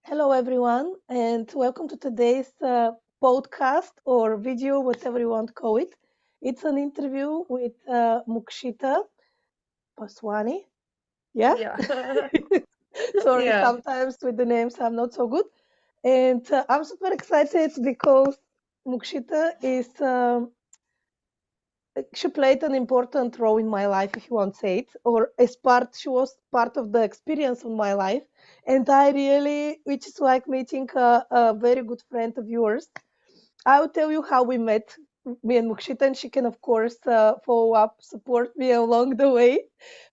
Hello, everyone, and welcome to today's podcast or video, whatever you want to call it. It's an interview with Mokshita Paswani. Yeah, Yeah. sorry, Yeah. sometimes with the names I'm not so good. And I'm super excited because Mokshita is she played an important role in my life, if you want to say it, or she was part of the experience of my life. And I really, which is like meeting a very good friend of yours. I'll tell you how we met, me and Mukshita, and she can, of course, follow up, support me along the way.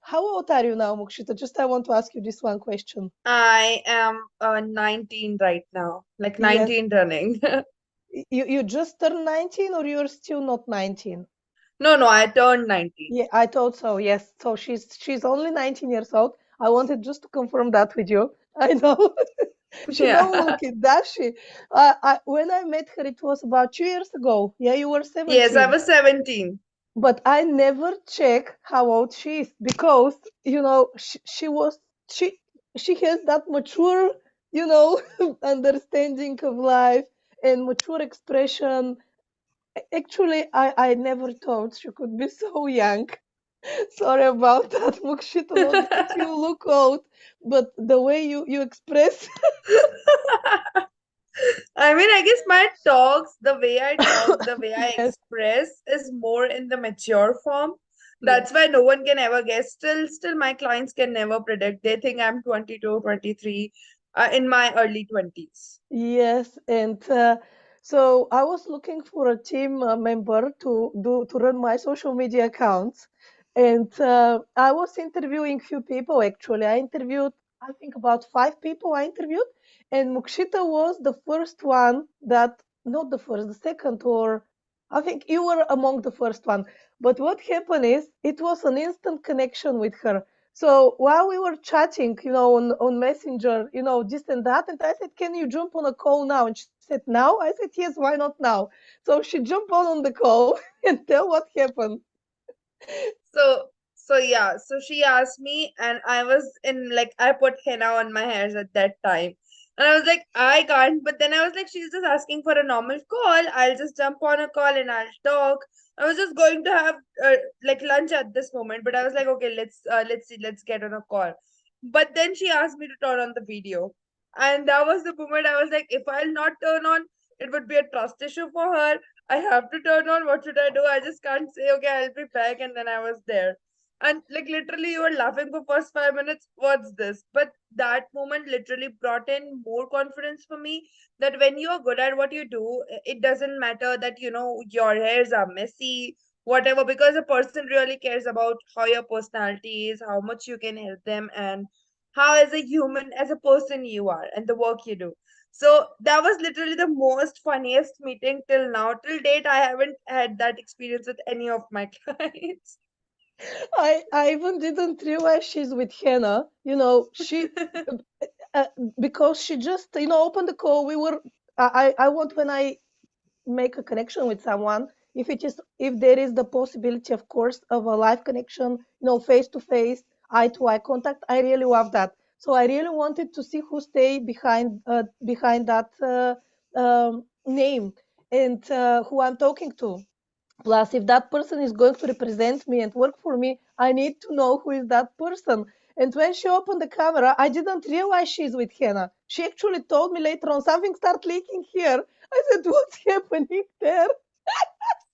How old are you now, Mukshita? Just I want to ask you this one question. I am 19 right now, like Yes, 19 running. you just turned 19, or you're still not 19? No, no, I turned 19. Yeah, I thought so. Yes. So she's only 19 years old. I wanted just to confirm that with you. I know she Yeah. don't look it, does she? When I met her, it was about 2 years ago. Yeah, you were Yes, I 17, was 17. but I never check how old she is because she she has that mature you know understanding of life and mature expression. Actually, I never thought she could be so young. Sorry about that, Mukshita. Not that you look old, but the way you express. I guess my talks, the way I talk, the way I Yes, express is more in the mature form. yes, That's why no one can ever guess. Still my clients can never predict. They think I'm 22, 23, in my early 20s. yes. And so I was looking for a team member to run my social media accounts, and I was interviewing few people. Actually, I interviewed I think about 5 people. I interviewed, and Mukshita was the first one that not the first, the second, or I think you were among the first one. But what happened is it was an instant connection with her. So while we were chatting, on Messenger, this and that, and I said, "Can you jump on a call now?" And she said, "Now?" I said, "Yes, why not now?" So she jumped on the call and tell what happened. So yeah, so she asked me, and I was in like I put henna on my hairs at that time, and I was like, I can't. But then I was like, she's just asking for a normal call. I'll just jump on a call and I'll talk. I was just going to have like lunch at this moment, but I was like, okay, let's see, let's get on a call. But then she asked me to turn on the video, and that was the moment I was like, if I'll not turn on, it would be a trust issue for her. I have to turn on. What should I do? I just can't say, okay, I'll be back. And then I was there. And like literally you were laughing for first 5 minutes. What's this? But that moment literally brought in more confidence for me that when you're good at what you do, it doesn't matter that your hairs are messy, whatever, because a person really cares about how your personality is, how much you can help them, and how as a human, as a person you are, and the work you do. So that was literally the most funniest meeting till now. Till date, I haven't had that experience with any of my clients. I even didn't realize she's with Hannah. She uh, because she just opened the call. We were I want when I make a connection with someone, if there is the possibility, of course, of a live connection, face to face, eye to eye contact. I really love that. So I really wanted to see who stay behind that name, and who I'm talking to. Plus, if that person is going to represent me and work for me, I need to know who is that person. And when she opened the camera, I didn't realize she's with Hannah. She actually told me later on something started leaking here. I said, "What's happening there?"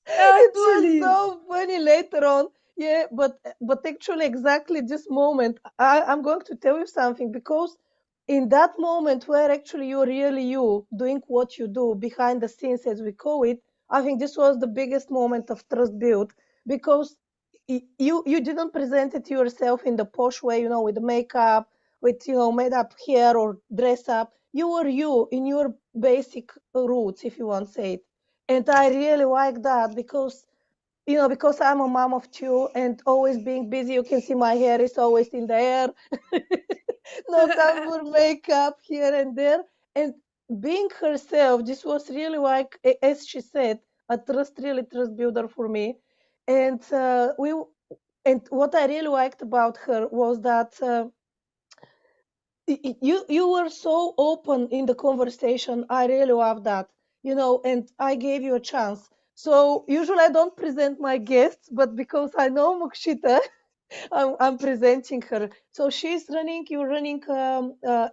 It was Actually. so funny later on. Yeah, but actually, exactly this moment, I'm going to tell you something, because in that moment where actually you're really you doing what you do behind the scenes, as we call it, I think this was the biggest moment of trust built, because you didn't present it yourself in the posh way, with the makeup, with made up hair or dress up. You were you in your basic roots, if you want to say it. And I really like that, because I'm a mom of two and always being busy. You can see my hair is always in the air. No time for makeup here and there. And being herself, this was really like, as she said, a trust builder for me. And and what I really liked about her was that You were so open in the conversation. I really love that. And I gave you a chance. So usually I don't present my guests, but because I know Mokshita, I'm presenting her. So you're running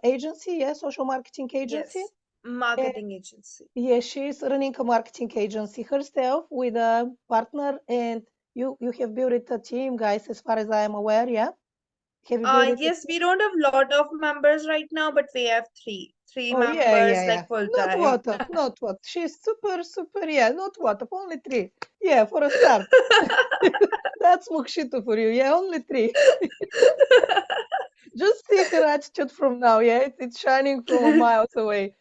agency, yeah, social marketing agency. Yes, And marketing agency. yeah, she's running a marketing agency herself with a partner, and you have built a team, guys, as far as I am aware, yeah? Have you built it? Yes, we don't have lot of members right now, but we have three Oh yeah, members yeah, like yeah. full Not time. what of, not what. She's super, super. Yeah, not what of. Only three. Yeah, for a start. That's Mokshito for you. Yeah, only three. Just see her attitude from now. Yeah, it's shining from a miles away.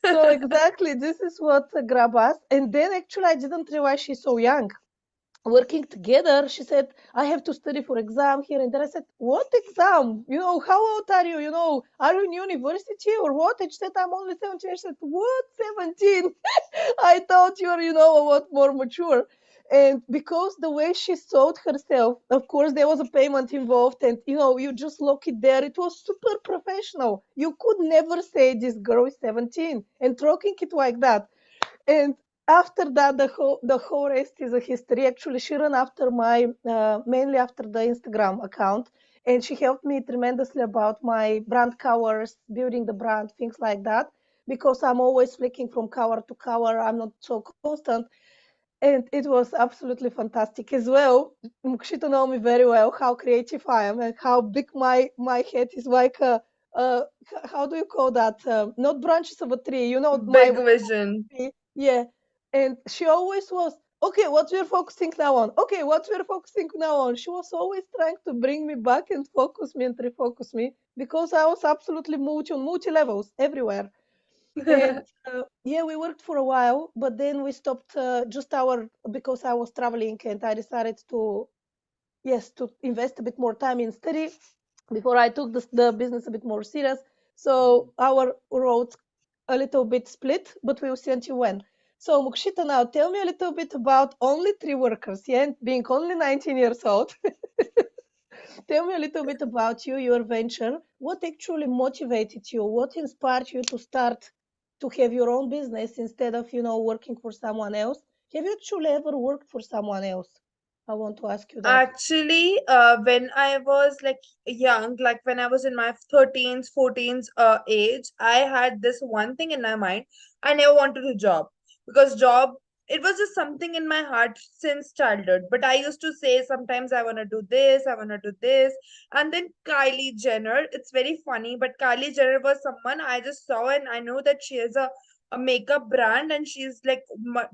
So exactly, this is what grab us. And then actually, I didn't realize she's so young. Working together, she said, I have to study for exam here and there. I said, what exam? How old are you? Are you in university or what? And she said, I'm only 17. I said, what, 17? I thought you're, a lot more mature. And because the way she sold herself, of course, there was a payment involved, and you just look it there. It was super professional. You could never say this girl is 17 and talking it like that. And after that, the whole rest is a history. Actually, she ran after my mainly after the Instagram account, and she helped me tremendously about my brand covers, building the brand, things like that. Because I'm always flicking from cover to cover, I'm not so constant, and it was absolutely fantastic as well. Mukshito know me very well how creative I am and how big my head is like a. How do you call that? Not branches of a tree. My Big vision. yeah. And she always was, okay, what we're focusing now on? Okay, what we're focusing now on? She was always trying to bring me back and focus me and refocus me because I was absolutely multi levels everywhere. And yeah, we worked for a while, but then we stopped because I was traveling and I decided to, yes, to invest a bit more time in study before I took the business a bit more serious. So our roads a little bit split, but we'll see until when. So Mukshita, now tell me a little bit about only three workers, yeah, and being only 19 years old. Tell me a little bit about you, your venture. What actually motivated you? What inspired you to start to have your own business instead of, working for someone else? Have you actually ever worked for someone else? I want to ask you that. Actually, when I was like young, like when I was in my 13s, 14s age, I had this one thing in my mind. I never wanted a job because job, it was just something in my heart since childhood. But I used to say sometimes I want to do this, I want to do this. And then Kylie Jenner, it's very funny, but Kylie Jenner was someone I just saw and I know that she has a makeup brand and she's like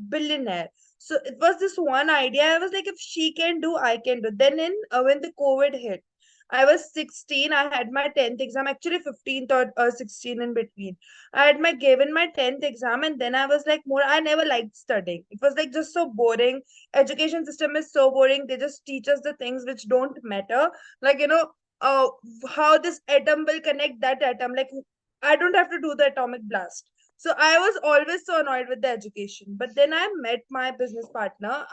billionaire. So it was this one idea. I was like, if she can do, I can do. Then when the COVID hit, I was 16. I had my 10th exam, actually 15th or 16 in between. I had given my 10th exam, and then I was like, more. I never liked studying. It was like just so boring. Education system is so boring. They just teach us the things which don't matter. Like uh, how this atom will connect that atom. Like I don't have to do the atomic blast. So I was always so annoyed with the education. But then I met my business partner.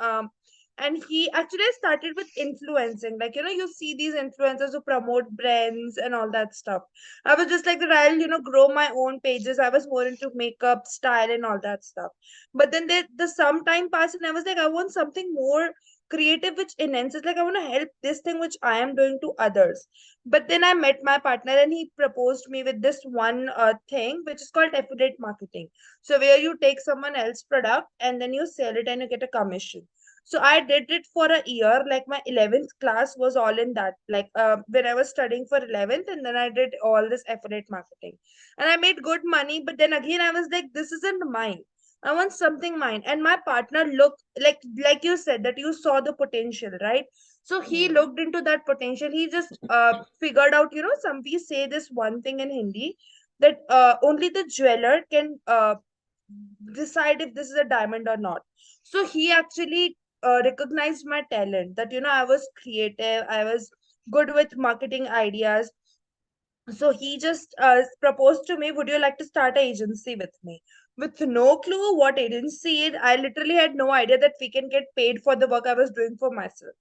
And he actually started with influencing. Like, you see these influencers who promote brands and all that stuff. I was just like that I'll, grow my own pages. I was more into makeup, style, and all that stuff. But then the some time passed and I was like, I want something more creative which enhances. Like I want to help this thing which I am doing to others. But then I met my partner and he proposed me with this one thing which is called affiliate marketing. So where you take someone else's product and then you sell it and you get a commission. So I did it for a year. Like my 11th class was all in that. Like when I was studying for 11th, and then I did all this affiliate marketing, and I made good money. But then again, I was like, this isn't mine. I want something mine. And my partner looked like you said that you saw the potential, right? So he Mm. looked into that potential. He just figured out, some we say this one thing in Hindi that only the jeweler can decide if this is a diamond or not. So he actually recognized my talent that, I was creative, I was good with marketing ideas. So he just proposed to me, would you like to start an agency with me? With no clue what agency is. I literally had no idea that we can get paid for the work I was doing for myself.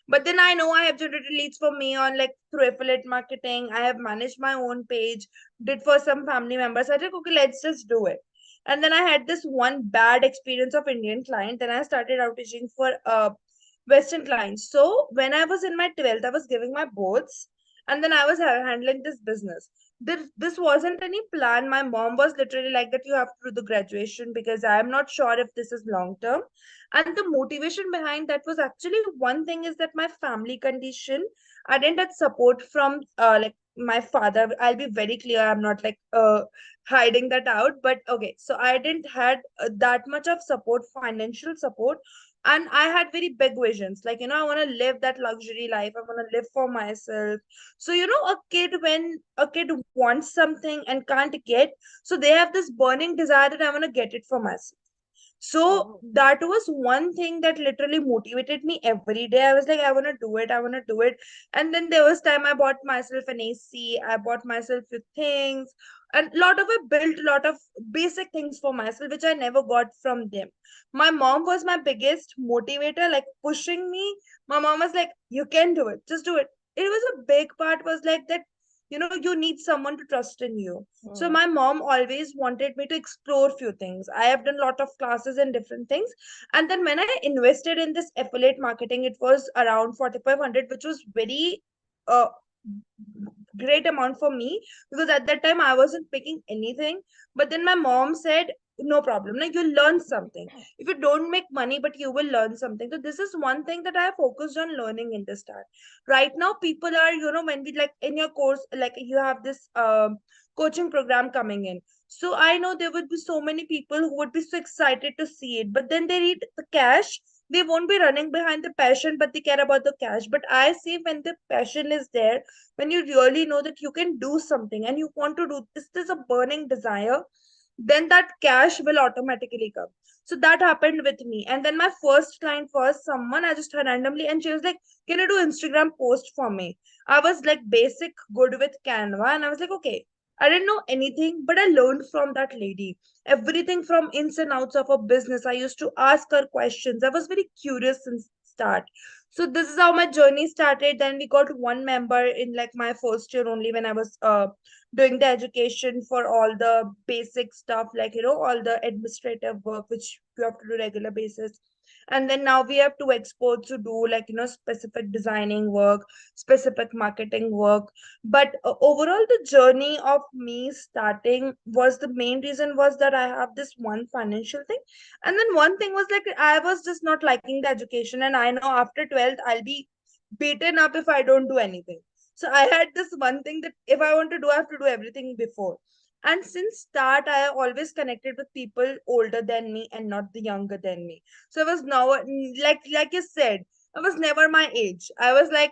But then I know I have generated leads for me on like through affiliate marketing. I have managed my own page, did for some family members. I said, okay, let's just do it. And then I had this one bad experience of Indian client. Then I started outreaching for Western clients. So when I was in my 12th, I was giving my boards, and then I was handling this business. This wasn't any plan. My mom was literally like that, you have to do the graduation because I am not sure if this is long term. And the motivation behind that was actually, one thing is that my family condition, I didn't have support from like my father. I'll be very clear, I'm not like hiding that out, but okay, so I didn't had that much of support, financial support. And I had very big visions, like, I want to live that luxury life, I want to live for myself. So a kid, when a kid wants something and can't get, so they have this burning desire that I want to get it for myself. So Mhm. that was one thing that literally motivated me every day. I was like, I want to do it, I want to do it. And then there was time I bought myself an AC, I bought myself few things, and lot of I built a lot of basic things for myself, which I never got from them. My mom was my biggest motivator, like pushing me. My mom was like, you can do it, just do it. It was a big part, was like that, you need someone to trust in you. So Mhm. my mom always wanted me to explore few things. I have done a lot of classes and different things. And then when I invested in this affiliate marketing, it was around 4,500, which was very uh, great amount for me, because at that time I wasn't picking anything. But then my mom said, no problem, like, you'll learn something. If you don't make money, but you will learn something. So this is one thing that I focused on learning in the start. Right now people are, when we like in your course, like you have this coaching program coming in. So I know there would be so many people who would be so excited to see it, but then they need the cash. They won't be running behind the passion, but they care about the cash. But I see, when the passion is there, when you really know that you can do something and you want to do this, there's a burning desire, then that cash will automatically come. So that happened with me. And then my first client was someone I just heard randomly, and she was like, can you do Instagram post for me? I was like basic good with Canva, and I was like, okay. I didn't know anything, but I learned from that lady everything from ins and outs of a business. I used to ask her questions. I was very curious since start. So this is how my journey started. Then we got one member in like my first year only, when I was doing the education for all the basic stuff, like all the administrative work which you have to do regular basis. And then now we have two experts to do, like, specific designing work, specific marketing work. But overall, the journey of me starting was, the main reason was that I have this one financial thing. And then one thing was like, I was just not liking the education, and I know after 12th I'll be beaten up if I don't do anything. So I had this one thing that if I want to do, I have to do everything before. And since start, I have always connected with people older than me and not the younger than me. So I was now, like you said, I was never my age. I was like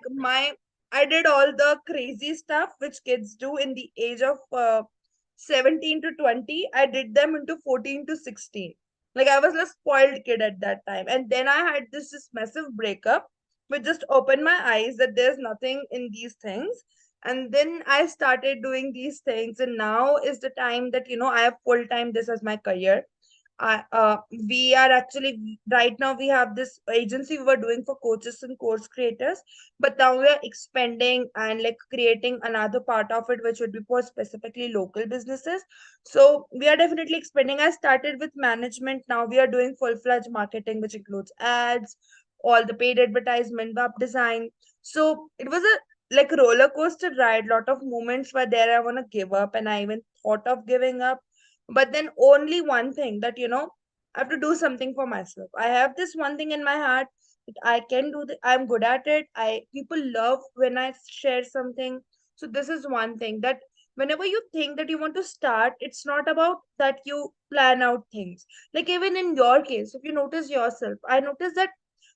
I did all the crazy stuff which kids do in the age of 17 to 20. I did them into 14 to 16. Like, I was a spoiled kid at that time. And then I had this massive breakup, which just opened my eyes that there's nothing in these things. And then I started doing these things. And now is the time that, I have full time this as my career. We are actually, right now we have this agency we were doing for coaches and course creators, but now we are expanding and like creating another part of it, which would be for specifically local businesses. So we are definitely expanding. I started with management. Now we are doing full-fledged marketing, which includes ads, all the paid advertisement, web design. So it was a like roller coaster ride. Lot of moments were there I want to give up, and I even thought of giving up. But then only one thing, that I have to do something for myself. I have this one thing in my heart that I can do I'm good at it. I People love when I share something. So this is one thing, that whenever you think that you want to start, it's not about that you plan out things. Like, even in your case, if you notice yourself, I noticed that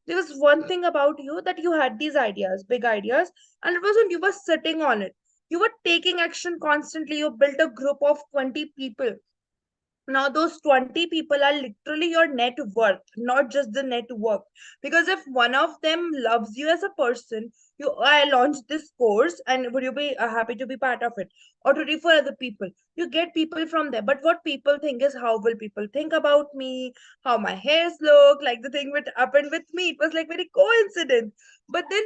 there was one thing about you, that you had these ideas, big ideas, and it wasn't you were sitting on it. You were taking action constantly. You built a group of 20 people. Now those 20 people are literally your net worth, not just the network. Because if one of them loves you as a person, I launched this course, and would you be happy to be part of it, or to refer other people? You get people from there. But what people think is, how will people think about me, how my hairs look, like the thing which happened with me, it was like very coincidence. But then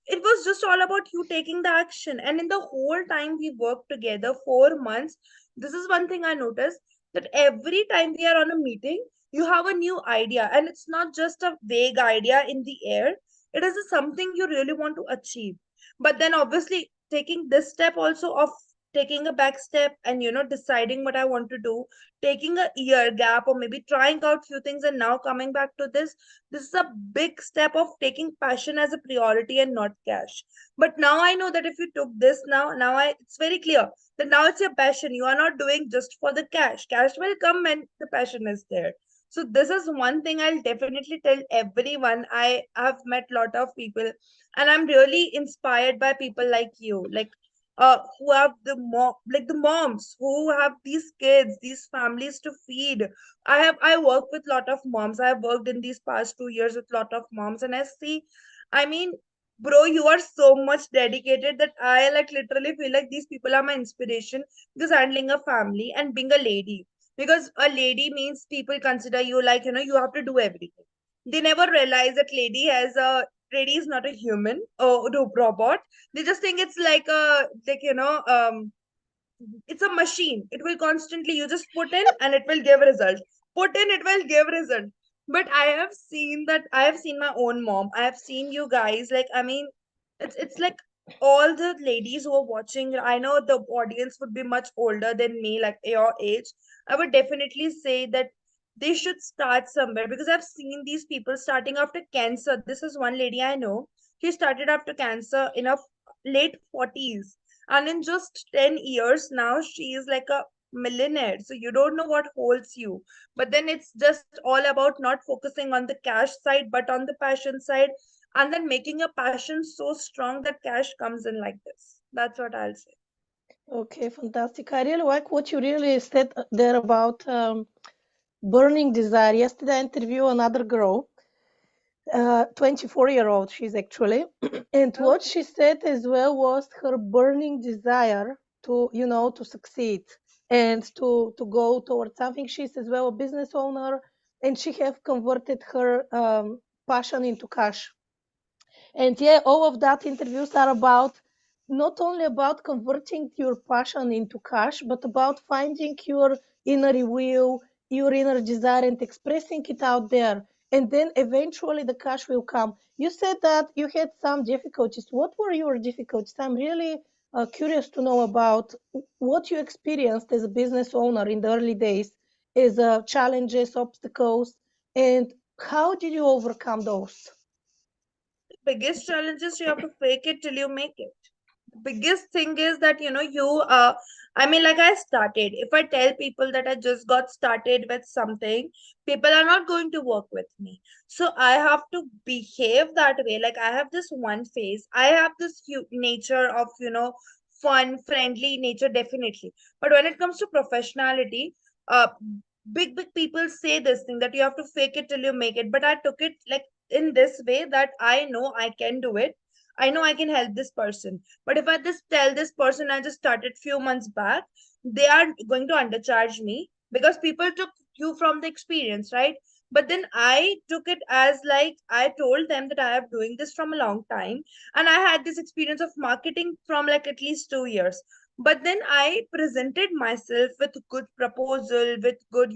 it was just all about you taking the action. And in the whole time we worked together, 4 months, this is one thing I noticed, that every time we are on a meeting, you have a new idea, and it's not just a vague idea in the air. It is something you really want to achieve. But then obviously taking this step also of taking a back step and deciding what I want to do, taking a year gap or maybe trying out few things and now coming back to this is a big step of taking passion as a priority and not cash. But now I know that if you took this now it's very clear that now it's your passion. You are not doing just for the cash. Cash will come when the passion is there. So this is one thing I'll definitely tell everyone. I have met lot of people, and I'm really inspired by people like you, like who have the moms who have these kids, these families to feed. I work with lot of moms. I have worked in these past 2 years with lot of moms, and I see, I mean, bro, you are so much dedicated that I like literally feel like these people are my inspiration, because handling a family and being a lady, because a lady means people consider you like, you have to do everything. They never realize that lady is not a human or no robot. They just think it's like a like it's a machine. It will constantly, you just put in and it will give result. Put in, it will give result. But I have seen that, I have seen my own mom, I have seen you guys, like, I mean, it's like all the ladies who are watching, I know the audience would be much older than me, like your age. I would definitely say that they should start somewhere, because I've seen these people starting after cancer. This is one lady I know. She started after cancer in her late 40s, and in just 10 years now she is like a millionaire. So you don't know what holds you. But then it's just all about not focusing on the cash side but on the passion side, and then making a passion so strong that cash comes in like this. That's what I'll say. Okay, fantastic. I really like what you really said there about burning desire. Yesterday, I interviewed another girl, 24-year-old she's actually, and what Okay. she said as well was her burning desire to, to succeed and to go towards something. She's as well a business owner, and she have converted her passion into cash. And yeah, all of that interviews are about not only about converting your passion into cash, but about finding your inner will, your inner desire, and expressing it out there. And then eventually the cash will come. You said that you had some difficulties. What were your difficulties? I'm really curious to know about what you experienced as a business owner in the early days, as challenges, obstacles, and how did you overcome those? Biggest challenge is you have to fake it till you make it. The biggest thing is that you I mean, like, I started, if I tell people that I just got started with something, people are not going to work with me. So I have to behave that way. Like, I have this one phase, I have this nature of fun friendly nature, definitely. But when it comes to professionality, uh big people say this thing that you have to fake it till you make it, but I took it like in this way, that I know I can do it. I know I can help this person. But if I just tell this person I just started few months back, they are going to undercharge me, because people took you from the experience, right? But then I took it as like, I told them that I have doing this from a long time, and I had this experience of marketing from like at least 2 years. But then I presented myself with good proposal, with good,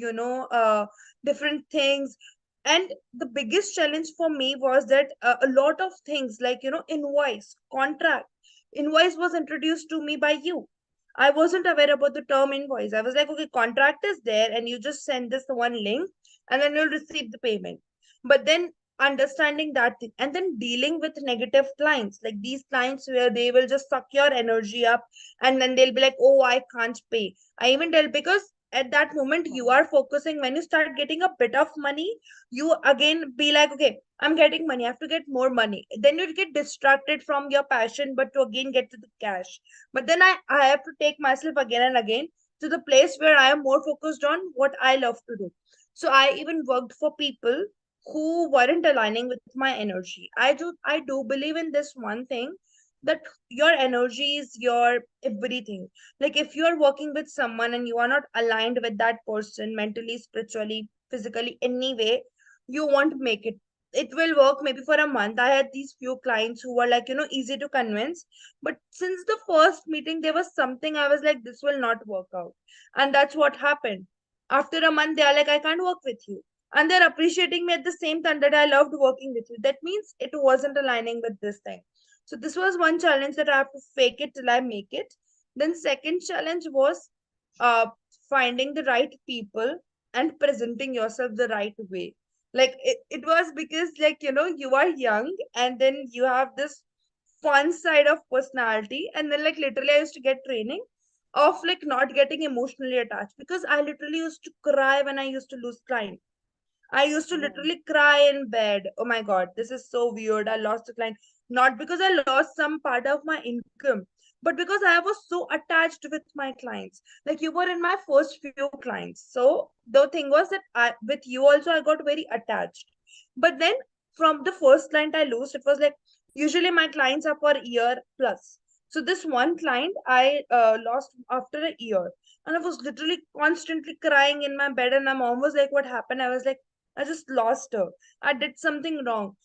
different things. And the biggest challenge for me was that a lot of things like invoice was introduced to me by you. I wasn't aware about the term invoice. I was like, okay, contract is there and you just send this one link and then you'll receive the payment. But then understanding that thing, and then dealing with negative clients, like these clients where they will just suck your energy up, and then they'll be like, oh, I can't pay. I even tell, because at that moment you are focusing, when you start getting a bit of money, you again be like, okay, I'm getting money, I have to get more money. Then you get distracted from your passion, but to again get to the cash. But then I have to take myself again and again to the place where I am more focused on what I love to do. So I even worked for people who weren't aligning with my energy. I do believe in this one thing, that your energy is your everything. Like, if you are working with someone and you are not aligned with that person mentally, spiritually, physically, any way, you won't make it. it will work maybe for a month. I had these few clients who were like, easy to convince. But since the first meeting, there was something I was like, this will not work out. And that's what happened. After a month, they are like, I can't work with you. And they're appreciating me at the same time that I loved working with you. That means it wasn't aligning with this thing. So this was one challenge that I have to fake it till I make it. Then second challenge was uh finding the right people and presenting yourself the right way. Like it was because like you are young and then you have this fun side of personality, and then like literally I used to get training of like not getting emotionally attached, because I literally used to cry when I used to lose client. I used to Yeah. literally cry in bed. Oh my God, this is so weird. I lost a client. Not because I lost some part of my income, but because I was so attached with my clients. Like you were in my first few clients. So the thing was that with you also, I got very attached. But then from the first client I lost, it was like usually my clients are for a year plus. So this one client I lost after a year. And I was literally constantly crying in my bed. And my mom was like, what happened? I was like, I just lost her. I did something wrong.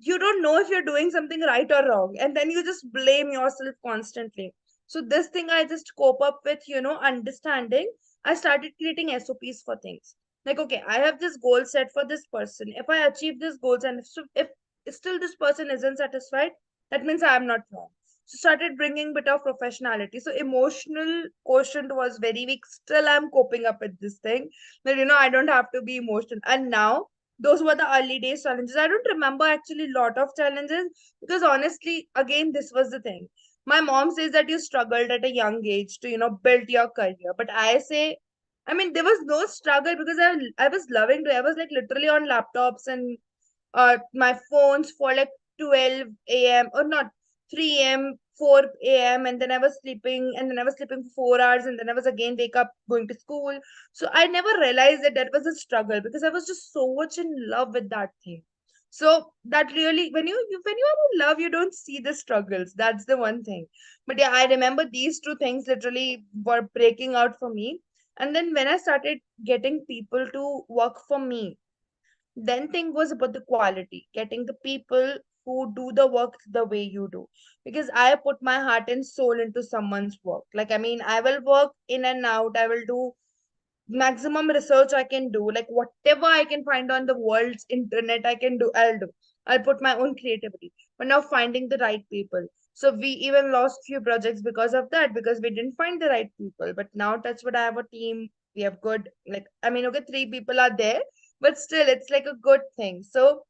You don't know if you're doing something right or wrong. And then you just blame yourself constantly. So, this thing I just cope up with, understanding. I started creating SOPs for things. Like, okay, I have this goal set for this person. If I achieve this goals and if still this person isn't satisfied, that means I am not wrong. So started bringing bit of professionality. So emotional quotient was very weak. Still, I'm coping up with this thing that I don't have to be emotional. And now those were the early days challenges. I don't remember actually a lot of challenges, because honestly, again, this was the thing. My mom says that you struggled at a young age to build your career, but I say, I mean, there was no struggle because I was loving to. I was like literally on laptops and my phones for like 12 a.m. or not 3 a.m., 4 a.m., and then I was sleeping, and then I was sleeping for 4 hours, and then I was again wake up going to school. So I never realized that that was a struggle, because I was just so much in love with that thing. So that really, when you are in love, you don't see the struggles. That's the one thing. But yeah, I remember these two things literally were breaking out for me. And then when I started getting people to work for me, then thing was about the quality, getting the people who do the work the way you do. Because I put my heart and soul into someone's work. Like, I mean, I will work in and out, I will do maximum research I can do, like whatever I can find on the world's internet I can do, I'll do. I'll put my own creativity. But now finding the right people. So we even lost few projects because of that, because we didn't find the right people. But now touch wood, I have a team. We have good, like, I mean, okay, three people are there, but still it's like a good thing. So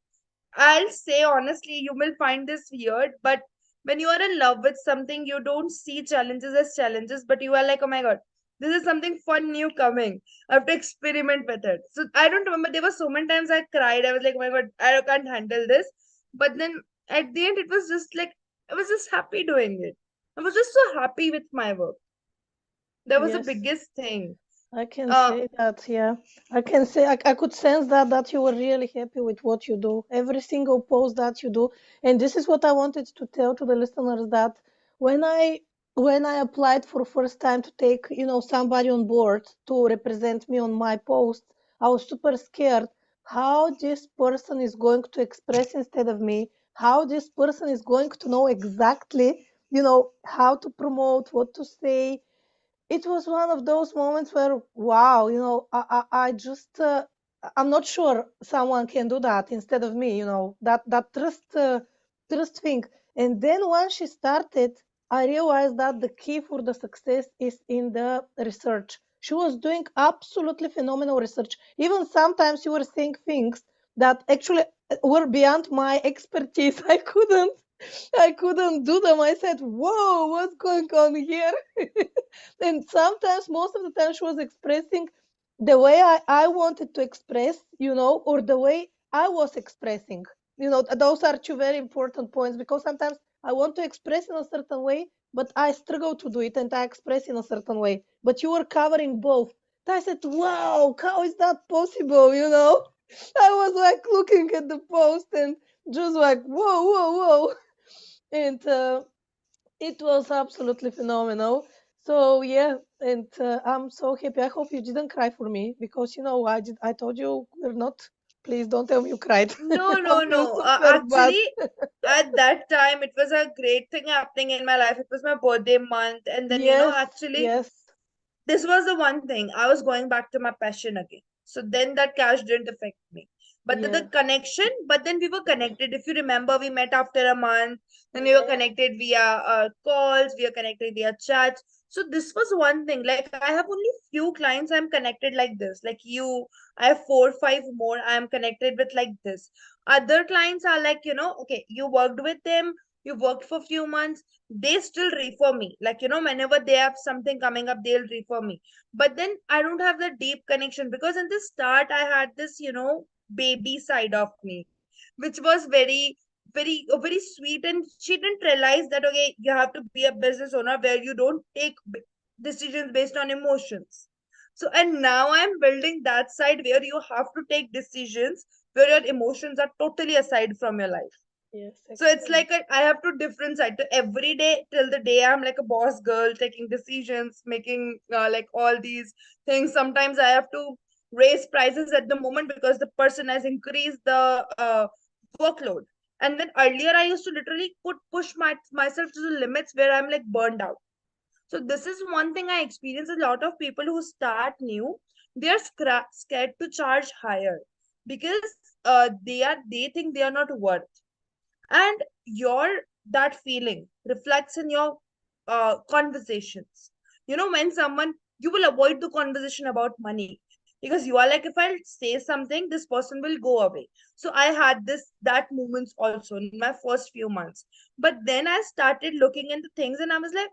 I'll say honestly, you will find this weird, but when you are in love with something, you don't see challenges as challenges, but you are like, oh my God, this is something fun new coming. I have to experiment with it. So I don't remember. There were so many times I cried. I was like, oh my God, I can't handle this. But then at the end, it was just like, I was just happy doing it. I was just so happy with my work. That was the Yes. biggest thing. I can Uh, say that, yeah. I can say I could sense that you were really happy with what you do, every single post that you do. And this is what I wanted to tell to the listeners that when I when I applied for first time to take, somebody on board to represent me on my post, I was super scared how this person is going to express instead of me, how this person is going to know exactly, how to promote, what to say. It was one of those moments where, wow, I just, I'm not sure someone can do that instead of me, that trust thing. And then once she started, I realized that the key for the success is in the research. She was doing absolutely phenomenal research. Even sometimes you were saying things that actually were beyond my expertise. I couldn't do them. I said, whoa, what's going on here? And sometimes, most of the time, she was expressing the way I wanted to express, or the way I was expressing. Those are two very important points because sometimes I want to express in a certain way, but I struggle to do it and I express in a certain way. But you were covering both. I said, wow, how is that possible? I was like looking at the post and just like, whoa, whoa, whoa. And it was absolutely phenomenal. So yeah, and I'm so happy. I hope you didn't cry for me because I told you we're not. Please don't tell me you cried. No, I no, feel no. super bad. Actually, at that time, it was a great thing happening in my life. It was my birthday month. And then, Yes, actually, yes, this was the one thing. I was going back to my passion again. So then that cash didn't affect me. But the yeah, connection, but then we were connected. If you remember, we met after a month, then we were yeah, connected via calls, we were connected via chats. So this was one thing. Like I have only few clients I'm connected like this. Like you, I have 4, 5 more I'm connected with like this. Other clients are like, okay, you worked with them, you worked for few months, they still refer me. Like, whenever they have something coming up, they'll refer me. But then I don't have the deep connection because in the start, I had this, baby side of me, which was very, very sweet. And she didn't realize that, okay, you have to be a business owner where you don't take decisions based on emotions. So, and now I'm building that side where you have to take decisions where your emotions are totally aside from your life. yes, So it's excellent. like I have to different side to every day till the day I'm like a boss girl taking decisions, making like all these things. Sometimes I have to raise prices at the moment because the person has increased the workload. And then earlier I used to literally push myself to the limits where I'm like burned out. So this is one thing I experience. A lot of people who start new, they are scared to charge higher because they think they are not worth. And your that feeling reflects in your conversations. When someone, you will avoid the conversation about money because you are like, if I say something, this person will go away. So I had that moments also in my first few months. But then I started looking into things and I was like,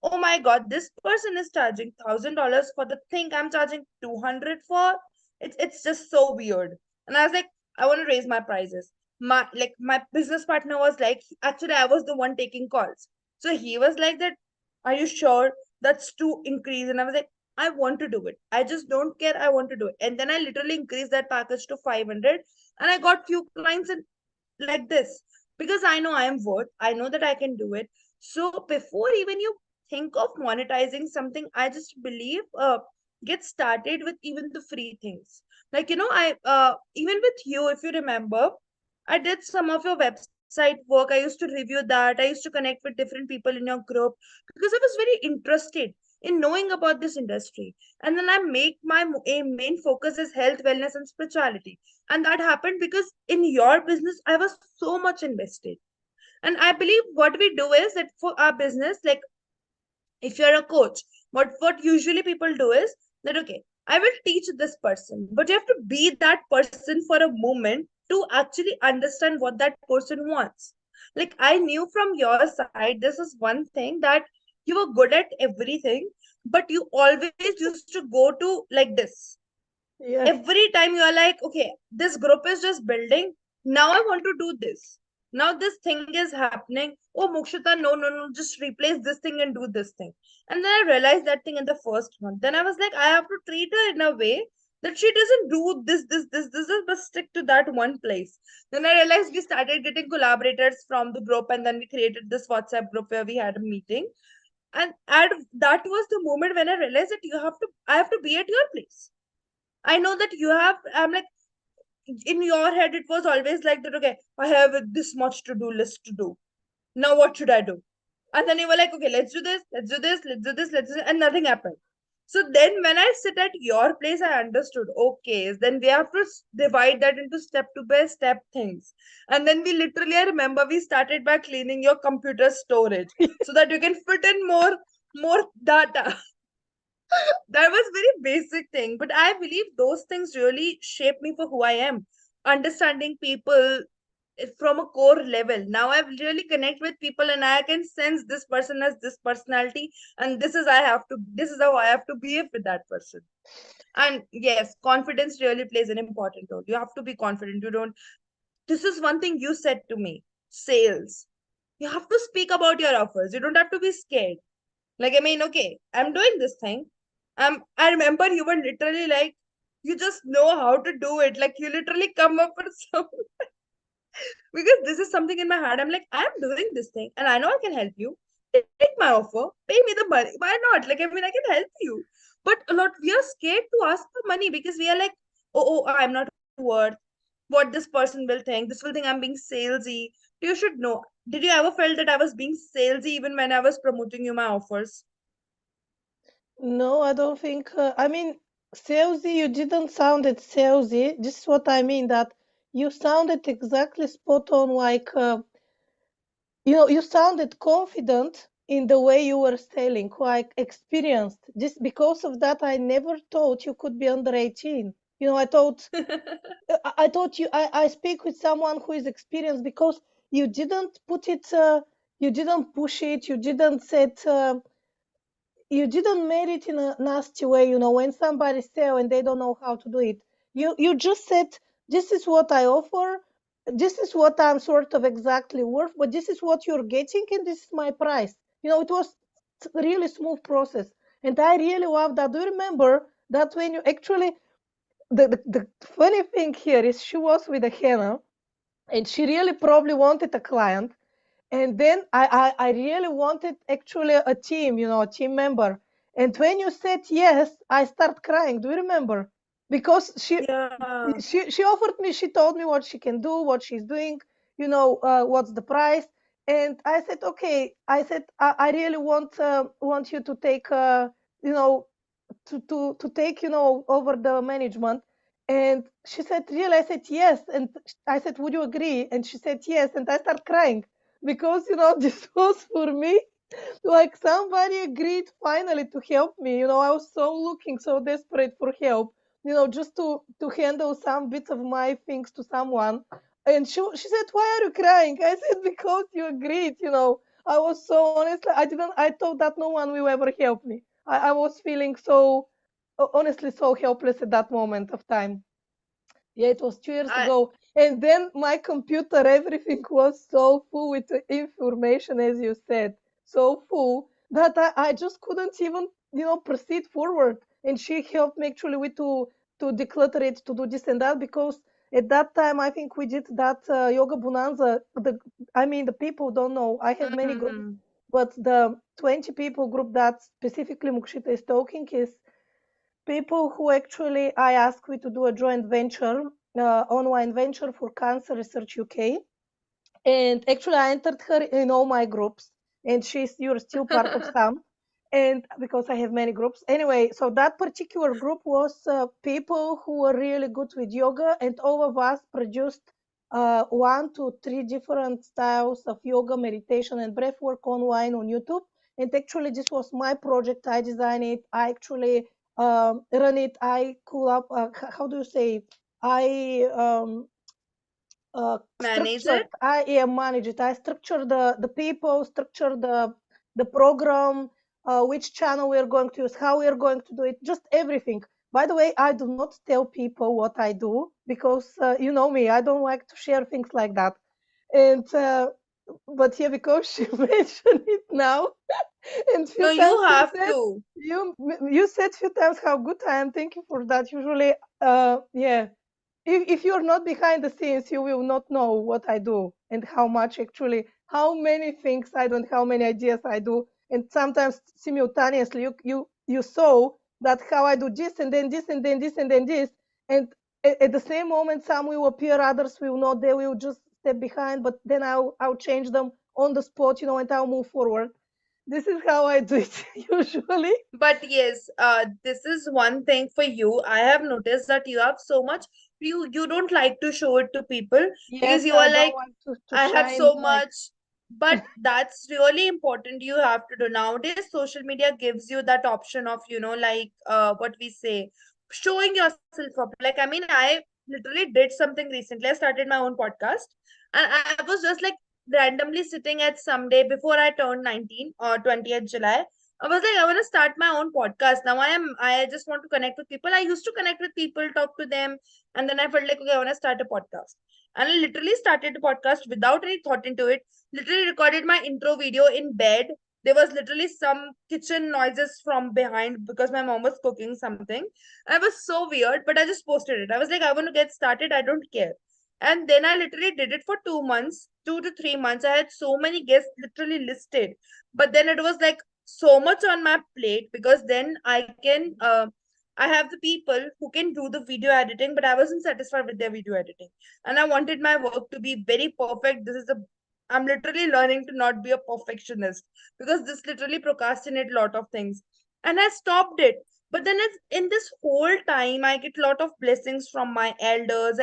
oh my god, this person is charging $1,000 for the thing I'm charging 200 for. It's just so weird. And I was like, I want to raise my prices. My business partner was like, actually I was the one taking calls. So he was like that, are you sure that's too increase? And I was like, I want to do it. I just don't care. I want to do it. And then I literally increased that package to 500 and I got few clients and like this because I know I am worth, I know that I can do it. So before even you think of monetizing something, I just believe get started with even the free things. Like, I even with you, if you remember, I did some of your website work. I used to review that. I used to connect with different people in your group because I was very interested in knowing about this industry. And then I make my main focus is health, wellness, and spirituality. And that happened because in your business, I was so much invested. And I believe what we do is that for our business, like if you're a coach, what usually people do is that, okay, I will teach this person, but you have to be that person for a moment to actually understand what that person wants. Like I knew from your side, this is one thing that you were good at everything, but you always used to go to like this. Yes, Every time you are like, okay, this group is just building, now I want to do this, now this thing is happening, oh Mokshita, no, no, no, just replace this thing and do this thing. And then I realized that thing in the first month. Then I was like, I have to treat her in a way that she doesn't do this, but stick to that one place. Then I realized we started getting collaborators from the group, and then we created this WhatsApp group where we had a meeting. And that was the moment when I realized that I have to be at your place. I know that you have, I'm like, in your head, it was always like that, okay, I have this much to do list to do. Now what should I do? And then you were like, okay, let's do this, let's do this, let's do this, let's do this, and nothing happened. So then when I sit at your place, I understood, okay, then we have to divide that into step to by step things. And then we literally, I remember we started by cleaning your computer storage so that you can fit in more data. That was very basic thing, but I believe those things really shape me for who I am. Understanding people from a core level. Now I really connect with people and I can sense this person has this personality, and this is how I have to behave with that person. And yes, confidence really plays an important role. You have to be confident. You don't, this is one thing you said to me. Sales. You have to speak about your offers. You don't have to be scared. Like, I mean, okay, I'm doing this thing. I remember you were literally like, you just know how to do it. Like, you literally come up with some, because this is something in my head. I'm like, I'm doing this thing and I know I can help you. Take my offer, pay me the money. Why not? Like, I mean, I can help you. But a lot, we are scared to ask for money because we are like, oh, I'm not worth. what this person will think. This will think I'm being salesy. You should know. Did you ever felt that I was being salesy even when I was promoting you my offers? No, I don't think. I mean, salesy, you didn't sound it salesy. This is what I mean, that you sounded exactly spot on, like, you sounded confident in the way you were selling, like experienced. Just because of that, I never thought you could be under 18. I thought I thought I speak with someone who is experienced because you didn't put it, you didn't push it, you didn't make it in a nasty way. When somebody sell and they don't know how to do it, you just said, this is what I offer, this is what I'm sort of exactly worth, but this is what you're getting, and this is my price. It was really smooth process, and I really love that. Do you remember that when you actually, the funny thing here is, she was with a henna, and she really probably wanted a client, and then I really wanted actually a team, a team member. And when you said yes, I start crying. Do you remember? Because Yeah. she offered me, she told me what she can do, what she's doing, what's the price. And I said, okay. I said, I really want you to take, you know, to take, over the management. And she said, really? I said, yes. And I said, would you agree? And she said, yes. And I start crying because, this was for me like somebody agreed finally to help me. I was so looking so desperate for help, just to handle some bits of my things to someone. And she said, why are you crying? I said, because you agreed. I was so honestly, I thought that no one will ever help me. I was feeling so, honestly, so helpless at that moment of time. Yeah, it was 2 years I ago. And then my computer, everything was so full with information, as you said, so full that I just couldn't even, proceed forward. And she helped me actually with to declutter it, to do this and that, because at that time I think we did that yoga bonanza. I mean, the people don't know. I have many groups, Mhm. but the 20 people group that specifically Mokshita is talking is people who actually I asked we to do a joint venture, online venture for Cancer Research UK. And actually, I entered her in all my groups, and you're still part of some. And because I have many groups, anyway, so that particular group was people who were really good with yoga, and all of us produced 1 to 3 different styles of yoga, meditation, and breath work online on YouTube. And actually, this was my project. I designed it. I actually run it. I cool up. How do you say it? I Manage structured. it. I manage it. I structure the people, structure the program, which channel we're going to use, how we're going to do it, just everything. By the way, I do not tell people what I do because you know me, I don't like to share things like that. And but yeah, because she mentioned it now, and No, few times you you have said, to. you said few times how good I am. Thank you for that. Usually, yeah, if you're not behind the scenes, you will not know what I do and how much actually, how many things I do and how many ideas I do. And sometimes simultaneously, you saw that how I do this and then this and then this and then this. And at the same moment, some will appear, others will not. They will just step behind, but then I'll change them on the spot, and I'll move forward. This is how I do it usually. But yes, this is one thing for you. I have noticed that you have so much. You don't like to show it to people because Yes, you I are don't like, want to I have shine so like. much. But that's really important. You have to do nowadays. Social media gives you that option of, like what we say, showing yourself up. Like, I mean, I literally did something recently. I started my own podcast, and I was just like randomly sitting at some day before I turned 19 or 20th July. I was like, I want to start my own podcast. Now I just want to connect with people. I used to connect with people, talk to them, and then I felt like, okay, I want to start a podcast. And I literally started a podcast without any thought into it. Literally recorded my intro video in bed. There was literally some kitchen noises from behind because my mom was cooking something. And it was so weird, but I just posted it. I was like, I want to get started. I don't care. And then I literally did it for 2 months, 2 to 3 months. I had so many guests literally listed. But then it was like so much on my plate because then I can I have the people who can do the video editing, but I wasn't satisfied with their video editing. And I wanted my work to be very perfect. I'm literally learning to not be a perfectionist because this literally procrastinate a lot of things. And I stopped it. But then in this whole time, I get a lot of blessings from my elders.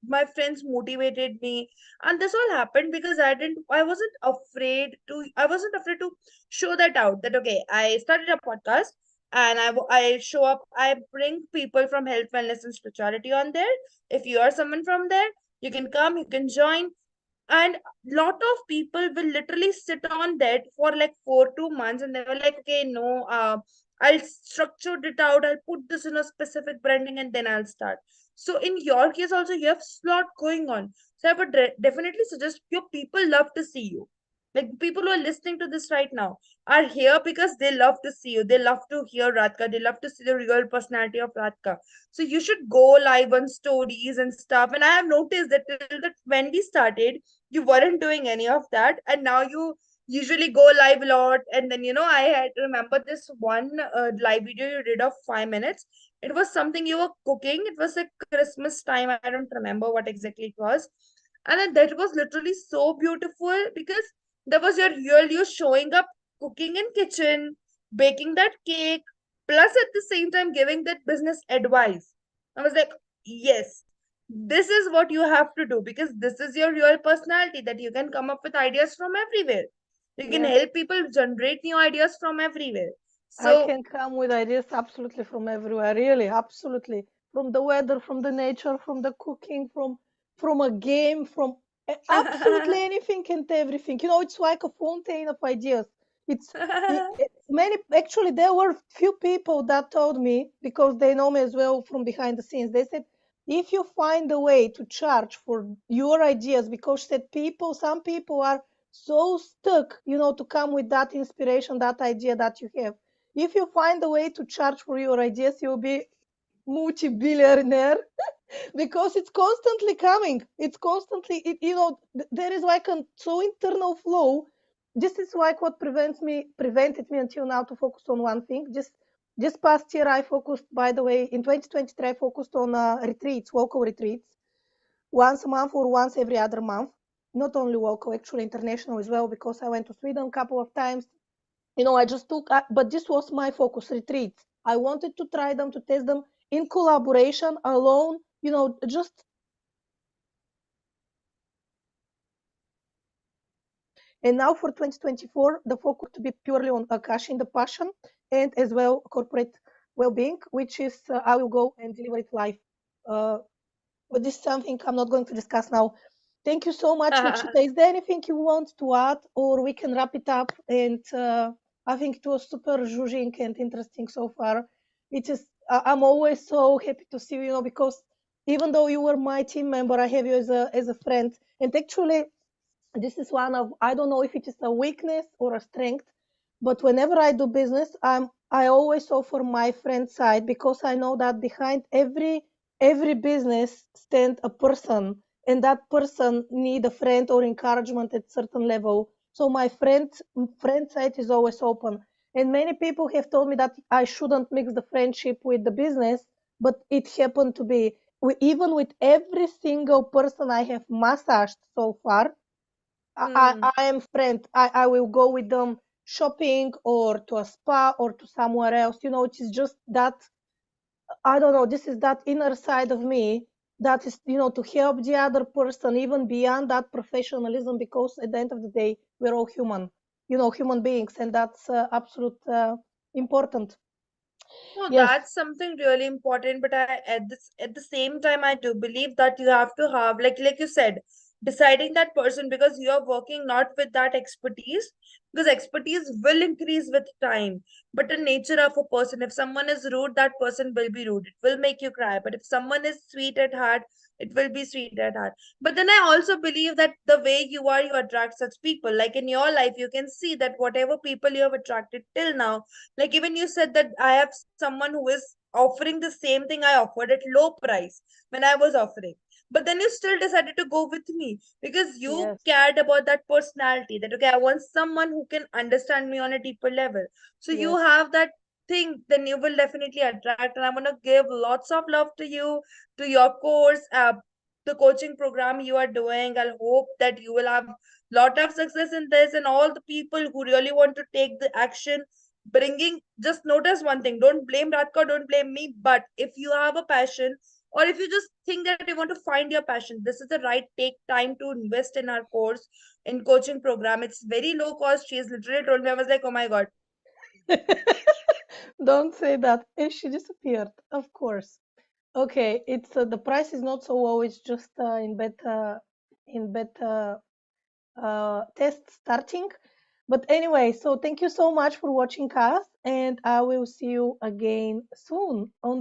My friends motivated me. And this all happened because I wasn't afraid to show that out that, okay, I started a podcast and I show up. I bring people from health, wellness, and spirituality on there. If you are someone from there, you can come, you can join, and lot of people will literally sit on that for like 4 2 months, and they were like, okay, no, I'll structure it out. I'll put this in a specific branding, and then I'll start. So in your case, also you have slot going on. So I would definitely suggest your people love to see you. Like people who are listening to this right now are here because they love to see you. They love to hear Radhika. They love to see the real personality of Radhika. So you should go live on stories and stuff. And I have noticed that till that when we started, you weren't doing any of that, and now you usually go live a lot. And then I had remember this one live video you did of 5 minutes. It was something you were cooking. It was like Christmas time. I don't remember what exactly it was. And then that was literally so beautiful because that was your real you showing up, cooking in kitchen, baking that cake, plus at the same time giving that business advice. I was like, yes, this is what you have to do because this is your real personality, that you can come up with ideas from everywhere. You can Yes. help people generate new ideas from everywhere. I So can come with ideas absolutely from everywhere, really, absolutely. From the weather, from the nature, from the cooking, from a game, from absolutely anything and everything. You know, it's like a fountain of ideas. It's many. Actually, there were few people that told me because they know me as well from behind the scenes. They said if you find a way to charge for your ideas, because said some people are so stuck, you know, to come with that inspiration, that idea that you have, if you find a way to charge for your ideas, you'll be multi-billionaire because it's constantly coming. It's constantly, there is like a so internal flow. This is like what prevented me until now to focus on one thing. Just past year, I focused, by the way, in 2023, I focused on retreats, local retreats, once a month or once every other month. Not only local, actually international as well, because I went to Sweden a couple of times. You know, I just took, but this was my focus, retreats. I wanted to try them, to test them in collaboration, alone, you know, just. And now for 2024, the focus to be purely on cashing the passion and as well corporate well-being, which is I will go and deliver it live. Uh, but this is something I'm not going to discuss now. Thank you so much, Mokshita. Is there anything you want to add, or we can wrap it up? And I think it was super judging and interesting so far. It is. I'm always so happy to see you, you know, because even though you were my team member, I have you as a friend. And actually, this is one of, I don't know if it is a weakness or a strength, but whenever I do business, I always offer my friend side because I know that behind every business stand a person, and that person need a friend or encouragement at certain level. So my friend side is always open. And many people have told me that I shouldn't mix the friendship with the business, but it happened to be. Even with every single person I have massaged so far, Hmm. I am friend. I will go with them shopping or to a spa or to somewhere else. You know, it is just that, I don't know, this is that inner side of me that is, you know, to help the other person even beyond that professionalism, because at the end of the day, we're all human, you know, human beings, and that's absolute important. No, Yes, that's something really important. But at the same time, I do believe that you have to have, like you said, deciding that person because you are working not with that expertise, because expertise will increase with time. But the nature of a person, if someone is rude, that person will be rude. It will make you cry. But if someone is sweet at heart, it will be sweet at heart. But then I also believe that the way you are, you attract such people. Like in your life, you can see that whatever people you have attracted till now, like even you said that I have someone who is offering the same thing I offered at low price when I was offering. But then you still decided to go with me because you yes, cared about that personality, that okay, I want someone who can understand me on a deeper level. So you yes, have that think, then you will definitely attract. And I want to give lots of love to you, to your course, the coaching program you are doing. I hope that you will have lot of success in this, and all the people who really want to take the action, bringing, just notice one thing, don't blame Radka, don't blame me, but if you have a passion, or if you just think that you want to find your passion, this is the right take time to invest in our course, in coaching program. It's very low cost. She has literally told me, I was like, oh my god. Don't say that. And she disappeared, of course. Okay, it's the price is not so low. It's just in beta test starting. But anyway, so thank you so much for watching us, and I will see you again soon on